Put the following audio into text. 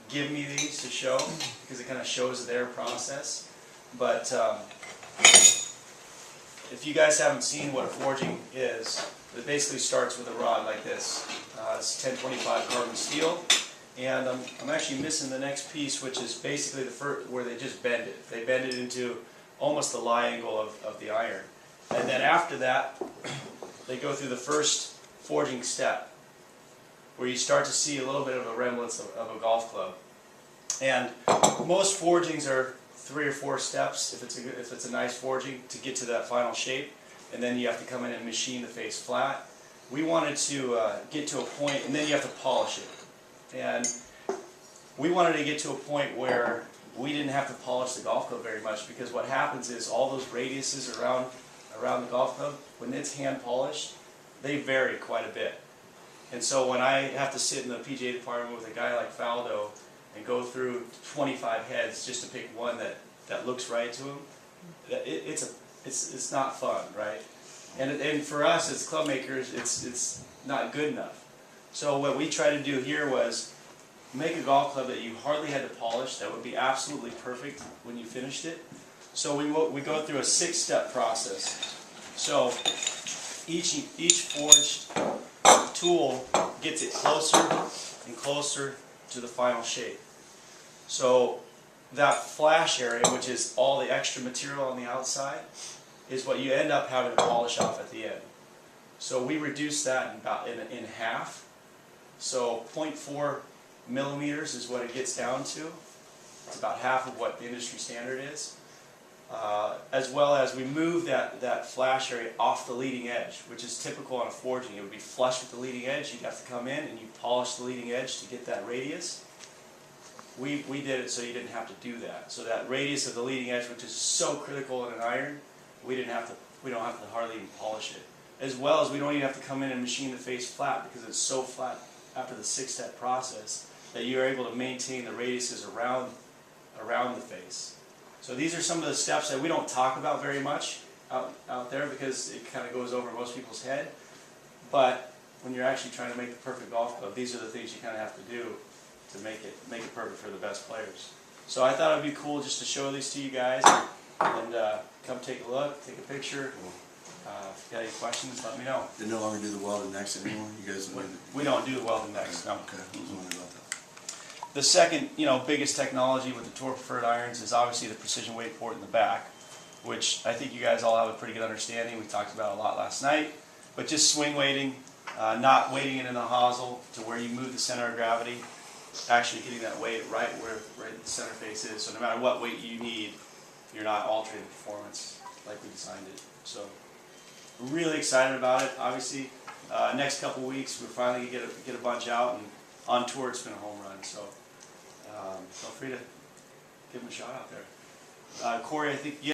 give me these to show because it kind of shows their process. But if you guys haven't seen what a forging is, it basically starts with a rod like this. It's 1025 carbon steel. And I'm actually missing the next piece, which is basically the first, where they just bend it. They bend it into almost the lie angle of the iron. And then after that, they go through the first forging step, where you start to see a little bit of a remnants of a golf club. And most forgings are 3 or 4 steps, if it's a nice forging, to get to that final shape. And then you have to come in and machine the face flat. We wanted to get to a point, and then you have to polish it. And we wanted to get to a point where we didn't have to polish the golf club very much, because what happens is all those radiuses around the golf club, when it's hand polished, they vary quite a bit. And so when I have to sit in the PGA department with a guy like Faldo and go through 25 heads just to pick one that looks right to him, it's not fun, right? And for us as club makers, it's not good enough. So what we tried to do here was make a golf club that you hardly had to polish, that would be absolutely perfect when you finished it. So we go through a 6-step process. So each forged tool gets it closer and closer to the final shape. So that flash area, which is all the extra material on the outside, is what you end up having to polish off at the end. So we reduced that in half. So 0.4 millimeters is what it gets down to. It's about half of what the industry standard is. As well as we move that flash area off the leading edge, which is typical on a forging. It would be flush with the leading edge. You'd have to come in and you polish the leading edge to get that radius. We did it so you didn't have to do that. So that radius of the leading edge, which is so critical in an iron, we don't have to hardly even polish it. As well as we don't even have to come in and machine the face flat, because it's so flat after the 6-step process that you're able to maintain the radiuses around the face. So these are some of the steps that we don't talk about very much out there, because it kind of goes over most people's head. But when you're actually trying to make the perfect golf club, these are the things you kind of have to do to make it perfect for the best players. So I thought it would be cool just to show these to you guys, and come take a look, take a picture. If you got any questions, let me know. They no longer do the welded necks anymore? You guys don't We don't do the welded necks, no. Okay, I was wondering about that. The second, biggest technology with the Tour Preferred irons is obviously the precision weight port in the back, which I think you guys all have a pretty good understanding. We talked about a lot last night. But just swing weighting, not weighting it in the hosel to where you move the center of gravity, actually getting that weight right where the center face is. So no matter what weight you need, you're not altering the performance like we designed it. So we're really excited about it. Obviously, next couple weeks we're finally going to get a bunch out, and on tour it's been a home run. So feel free to give them a shot out there. Corey, I think you